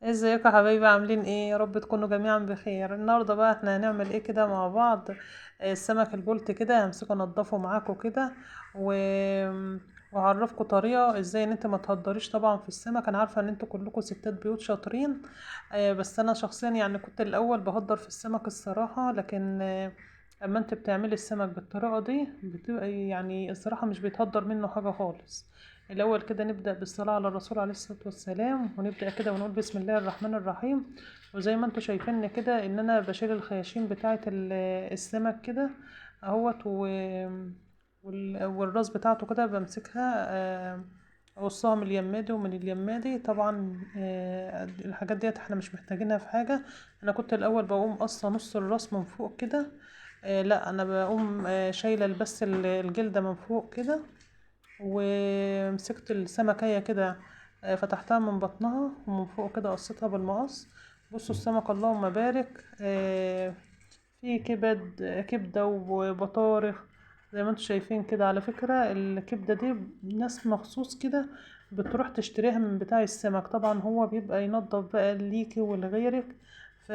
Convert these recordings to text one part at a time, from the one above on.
ازيكم يا حبايبي، عاملين ايه؟ يا رب تكونوا جميعا بخير. النهارده بقى احنا هنعمل ايه كده مع بعض؟ السمك البلطي كده همسكه انضفه معاكم كده و... وهعرفكم طريقه ازاي ان انت ما تهدريش طبعا في السمك. انا عارفه ان انتوا كلكم ستات بيوت شاطرين. بس انا شخصيا يعني كنت الاول بهدر في السمك الصراحه، لكن اما انت بتعملي السمك بالطريقه دي بتبقى يعني الصراحه مش بيتهدر منه حاجه خالص. الأول كده نبدأ بالصلاة على الرسول عليه الصلاة والسلام، ونبدأ كده ونقول بسم الله الرحمن الرحيم. وزي ما انتوا شايفين كده ان انا بشيل الخياشيم بتاعة السمك كده اهوت والراس بتاعته كده بمسكها، اقصها من اليمادي ومن اليمادي طبعا. الحاجات ديت احنا مش محتاجينها في حاجة. انا كنت الاول بقوم قصة نص الراس من فوق كده. لا انا بقوم شايلة بس الجلدة من فوق كده، ومسكت السمكية كده. فتحتها من بطنها ومن فوق كده قصيتها بالمقص. بصوا السمك اللهم بارك، في كبدة وبطارخ زي ما انتوا شايفين كده. على فكرة الكبدة دي ناس مخصوص كده بتروح تشتريها من بتاع السمك، طبعا هو بيبقى ينظف بقى ليكي ولغيرك. ف...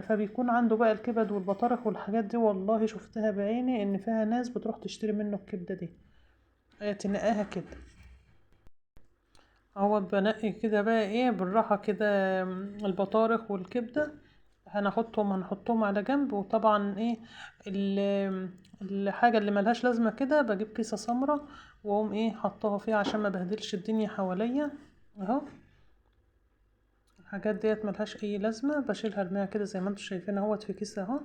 فبيكون عنده بقى الكبد والبطارخ والحاجات دي. والله شفتها بعيني ان فيها ناس بتروح تشتري منه الكبدة دي، تنقاها كده. هو بنقي كده بقى ايه بالراحة كده. البطارخ والكبدة هنحطهم على جنب. وطبعا ايه الحاجة اللي ملهاش لازمة كده بجيب كيسة سمرة واقوم ايه حطها فيها عشان ما بهدلش الدنيا حواليا اهو. الحاجات ديت ملهاش اي لازمة بشيلها ارميها كده زي ما انتوا شايفين اهوت في كيسة اهو.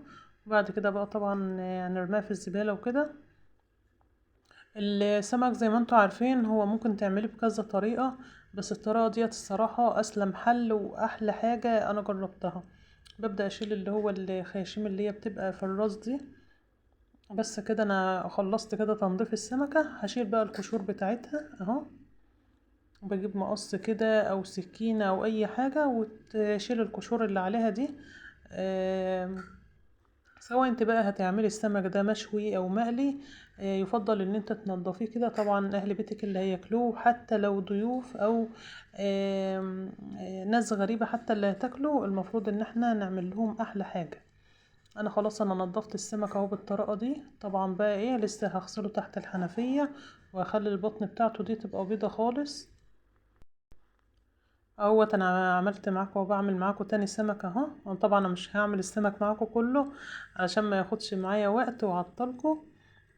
وبعد كده بقى طبعا نرميها في الزبالة وكده. السمك زي ما انتوا عارفين هو ممكن تعمليه بكذا طريقة، بس الطريقة ديت الصراحة اسلم حل واحلى حاجة انا جربتها. ببدأ اشيل اللي هو الخياشيم اللي هي بتبقى في الراس دي. بس كده انا خلصت كده تنظيف السمكة. هشيل بقى القشور بتاعتها اهو. بجيب مقص كده او سكينة او اي حاجة وتشيل القشور اللي عليها دي. آم، سواء انت بقى هتعملي السمك ده مشوي او مقلي، يفضل ان انت تنضفيه كده طبعا اهل بيتك اللي هياكلوه، حتى لو ضيوف او ناس غريبة حتى اللي هتاكلوا المفروض ان احنا نعمل لهم احلى حاجة. انا خلاص انا نضفت السمك اهو بالطريقة دي. طبعا بقى ايه لسه هغسله تحت الحنفية واخلي البطن بتاعته دي تبقى بيضة خالص اهوت. انا عملت معاكم وبعمل معاكم تاني سمك اهو. أنا طبعا انا مش هعمل السمك معاكم كله علشان ما ياخدش معايا وقت وعطلكم.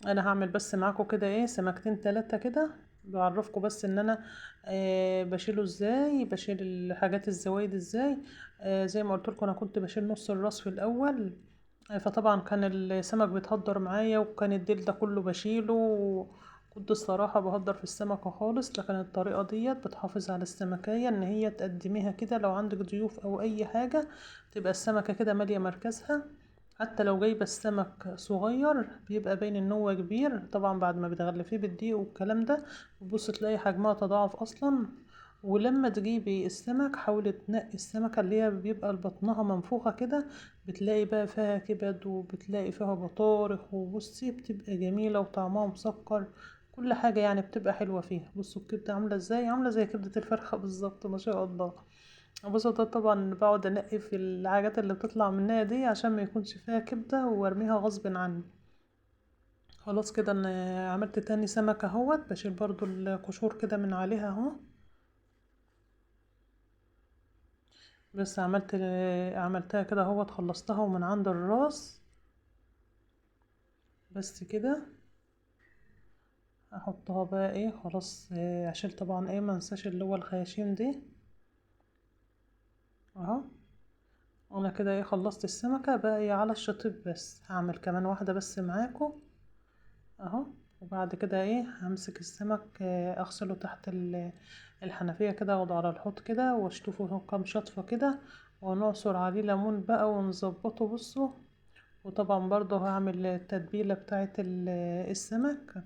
انا هعمل بس معاكم كده ايه سمكتين تلاتة كده. بعرفكم بس ان انا بشيله ازاي، بشيل الحاجات الزوايد ازاي. زي ما قلت لكم انا كنت بشيل نص الراس في الاول. فطبعا كان السمك بيتهدر معايا وكان الديل ده كله بشيله. كنت الصراحة بهدر في السمكة خالص، لكن الطريقة ديت بتحافظ على السمكية ان هي تقدميها كده لو عندك ضيوف او اي حاجة، تبقى السمكة كده مالية مركزها. حتى لو جايبة السمك صغير بيبقى باين ان هو كبير طبعا بعد ما بتغلفيه بالدقيق والكلام ده. بص تلاقي حجمها تضاعف اصلا. ولما تجيبي السمك حاولي تنقي السمكة اللي هي بيبقى بطنها منفوخة كده، بتلاقي بقى فيها كبد وبتلاقي فيها بطارخ. وبصي بتبقى جميلة وطعمها مسكر. كل حاجة يعني بتبقى حلوة فيها. بصوا الكبدة عاملة ازاي، عاملة زي كبدة الفرخة بالظبط ما شاء الله. بصوا ده طبعا بقعد انقي في الحاجات اللي بتطلع منها دي عشان ما يكونش فيها كبدة وارميها غصب عني. خلاص كده انا عملت تاني سمكة اهوت. بشيل برضو القشور كده من عليها اهو. بس عملتها كده اهوت خلصتها ومن عند الراس. بس كده احطها بقى ايه خلاص. عشان طبعا ايه منساش اللي هو الخياشيم دي اهو. انا كده ايه خلصت السمكة بقى ايه على الشطيب. بس هعمل كمان واحدة بس معاكم اهو. وبعد كده ايه همسك السمك، اغسله تحت الحنفية كده، اخده على الحوض كده واشطفه كام شطفة كده، ونعصر عليه ليمون بقى ونظبطه. بصوا وطبعا برضه هعمل التتبيلة بتاعت السمك.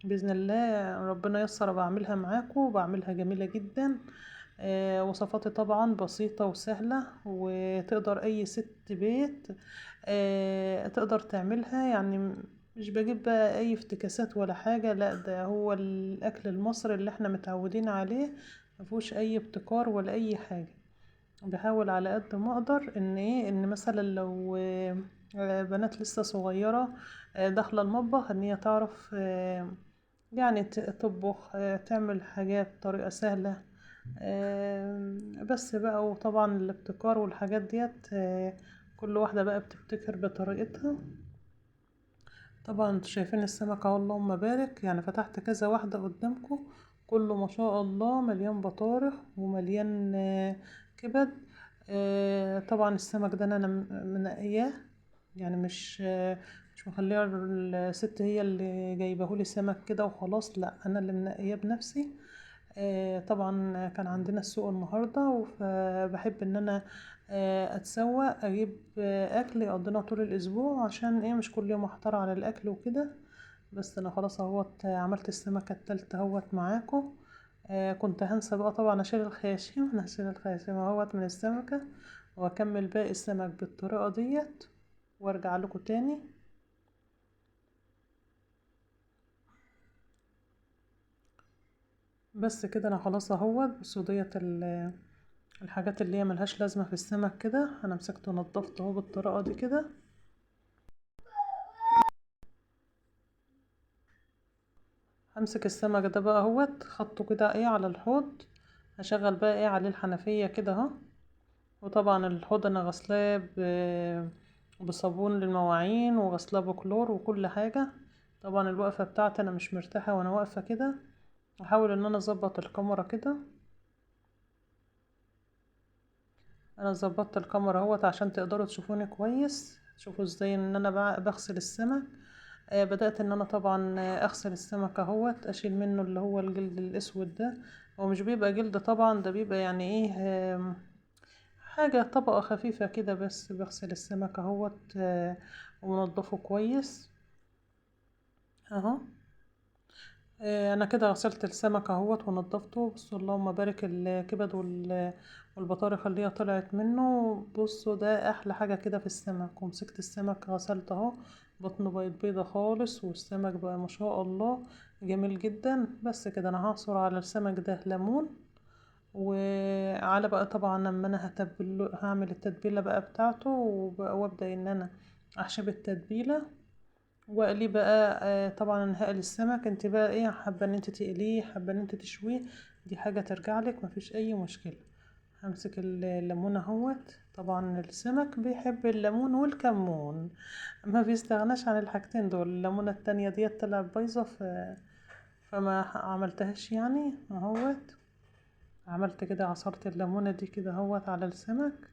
بإذن الله ربنا يسر بعملها معاكم وبعملها جميلة جدا. وصفاتي طبعا بسيطة وسهلة وتقدر أي ست بيت تقدر تعملها يعني. مش بجيب بقى أي افتكاسات ولا حاجة، لا ده هو الأكل المصري اللي احنا متعودين عليه. مفيهوش اي ابتكار ولا اي حاجة. بحاول على قد ما اقدر ان ايه، ان مثلا لو بنات لسه صغيرة داخلة المطبخ، ان هي تعرف يعني تطبخ، تعمل حاجات بطريقة سهلة. بس بقى، وطبعا الابتكار والحاجات ديت كل واحدة بقى بتبتكر بطريقتها. طبعا انتوا شايفين السمك اهو، اللهم بارك، يعني فتحت كذا واحدة قدامكم، كله ما شاء الله مليان بطارخ ومليان كبد. طبعا السمك ده انا منقياه، يعني مش مخليه الست هي اللي جايبهولي سمك كده وخلاص، لا انا اللي منقياه بنفسي. طبعا كان عندنا السوق النهاردة، فبحب ان انا اتسوق، اجيب اكل يقضينا طول الاسبوع، عشان ايه مش كل يوم احتار على الاكل وكده. بس انا خلاص اهوت عملت السمكة التالتة اهوت معاكم. كنت هنسى بقى طبعا اشيل الخياشيم. انا هشيل الخياشيم اهوت من السمكة، واكمل باقي السمك بالطريقة ديت، وارجع لكم تاني. بس كده انا خلاص اهوت. بصوا ديت الحاجات اللي هي ملهاش لازمة في السمك كده، انا مسكته ونضفته اهو بالطريقة دي كده. همسك السمك ده بقى اهوت، خدته كده ايه على الحوض، هشغل بقى ايه عليه الحنفية كده اهو. وطبعا الحوض انا غسلاه بصابون للمواعين، وغسلاه بكلور وكل حاجة. طبعا الوقفة بتاعتي انا مش مرتاحة وانا واقفة كده، احاول ان انا اظبط الكاميرا كده. انا ظبطت الكاميرا اهوت عشان تقدروا تشوفوني كويس، تشوفوا ازاي ان انا بغسل السمك. بدأت ان انا طبعا اغسل السمك اهوت، اشيل منه اللي هو الجلد الاسود ده. هو مش بيبقى جلد طبعا، ده بيبقى يعني ايه حاجة طبقة خفيفة كده. بس بغسل السمك اهوت ومنضفه كويس اهو. انا كده غسلت السمك اهوت ونضفته. بصوا اللهم بارك، الكبد والبطارخ اللي هي طلعت منه. بصوا ده احلى حاجة كده في السمك. ومسكت السمك غسلته اهو، بطنه بقت بيضة خالص، والسمك بقى ما شاء الله جميل جدا. بس كده انا هعصر على السمك ده ليمون، وعلى بقى طبعا لما انا هعمل التتبيلة بقى بتاعته، وابدأ ان انا احشب التتبيلة واقليه بقى. طبعا انا هقلي السمك، انت بقى ايه، حابه ان انت تقليه، حابه ان انت تشويه، دي حاجه ترجع لك، مفيش اي مشكله. همسك الليمون اهوت. طبعا السمك بيحب الليمون والكمون، ما بيستغناش عن الحاجتين دول. الليمونه التانية ديت طلعت بايظه، فما عملتهاش يعني اهوت. عملت كده، عصرت الليمونه دي كده اهوت على السمك،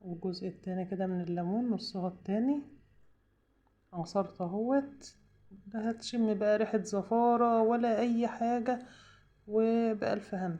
والجزء التاني كده من الليمون نصها التاني عصرت اهوت. لا هتشم بقى ريحة زفارة ولا اي حاجة، وبألف هنا.